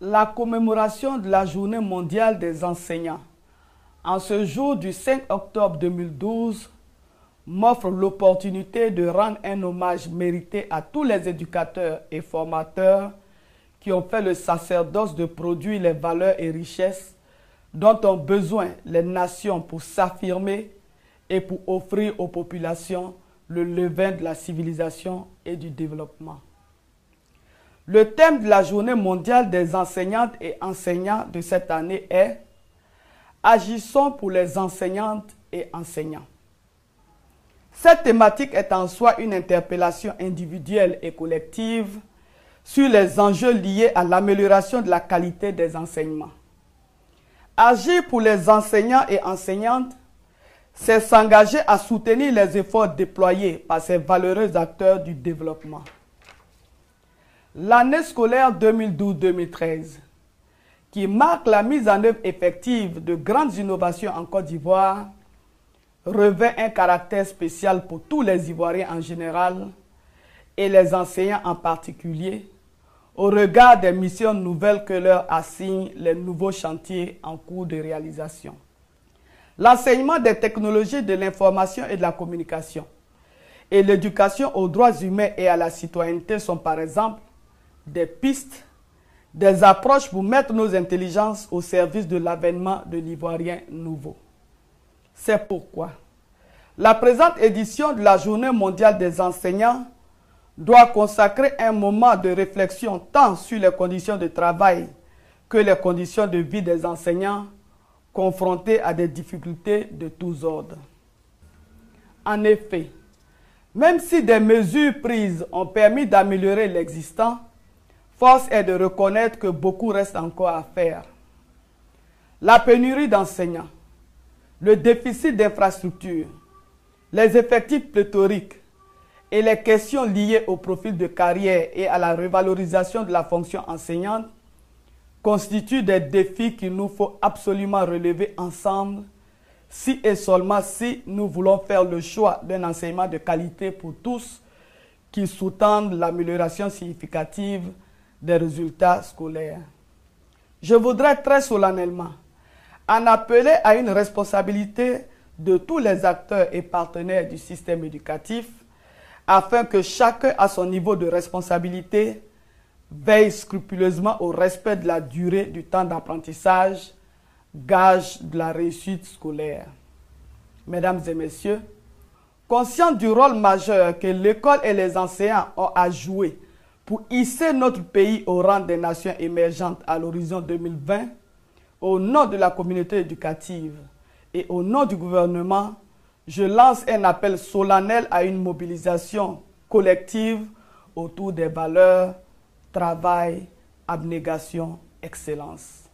La commémoration de la Journée mondiale des enseignants, en ce jour du 5 octobre 2012, m'offre l'opportunité de rendre un hommage mérité à tous les éducateurs et formateurs qui ont fait le sacerdoce de produire les valeurs et richesses dont ont besoin les nations pour s'affirmer et pour offrir aux populations le levain de la civilisation et du développement. Le thème de la Journée mondiale des enseignantes et enseignants de cette année est « Agissons pour les enseignantes et enseignants ». Cette thématique est en soi une interpellation individuelle et collective sur les enjeux liés à l'amélioration de la qualité des enseignements. Agir pour les enseignants et enseignantes, c'est s'engager à soutenir les efforts déployés par ces valeureux acteurs du développement. L'année scolaire 2012-2013, qui marque la mise en œuvre effective de grandes innovations en Côte d'Ivoire, revêt un caractère spécial pour tous les Ivoiriens en général et les enseignants en particulier, au regard des missions nouvelles que leur assignent les nouveaux chantiers en cours de réalisation. L'enseignement des technologies de l'information et de la communication et l'éducation aux droits humains et à la citoyenneté sont par exemple des pistes, des approches pour mettre nos intelligences au service de l'avènement de l'Ivoirien nouveau. C'est pourquoi la présente édition de la Journée mondiale des enseignants doit consacrer un moment de réflexion tant sur les conditions de travail que les conditions de vie des enseignants confrontés à des difficultés de tous ordres. En effet, même si des mesures prises ont permis d'améliorer l'existant, force est de reconnaître que beaucoup reste encore à faire. La pénurie d'enseignants, le déficit d'infrastructures, les effectifs pléthoriques et les questions liées au profil de carrière et à la revalorisation de la fonction enseignante constituent des défis qu'il nous faut absolument relever ensemble si et seulement si nous voulons faire le choix d'un enseignement de qualité pour tous qui sous-tende l'amélioration significative des résultats scolaires. Je voudrais très solennellement en appeler à une responsabilité de tous les acteurs et partenaires du système éducatif afin que chacun à son niveau de responsabilité veille scrupuleusement au respect de la durée du temps d'apprentissage, gage de la réussite scolaire. Mesdames et messieurs, conscients du rôle majeur que l'école et les enseignants ont à jouer pour hisser notre pays au rang des nations émergentes à l'horizon 2020, au nom de la communauté éducative et au nom du gouvernement, je lance un appel solennel à une mobilisation collective autour des valeurs, travail, abnégation, excellence.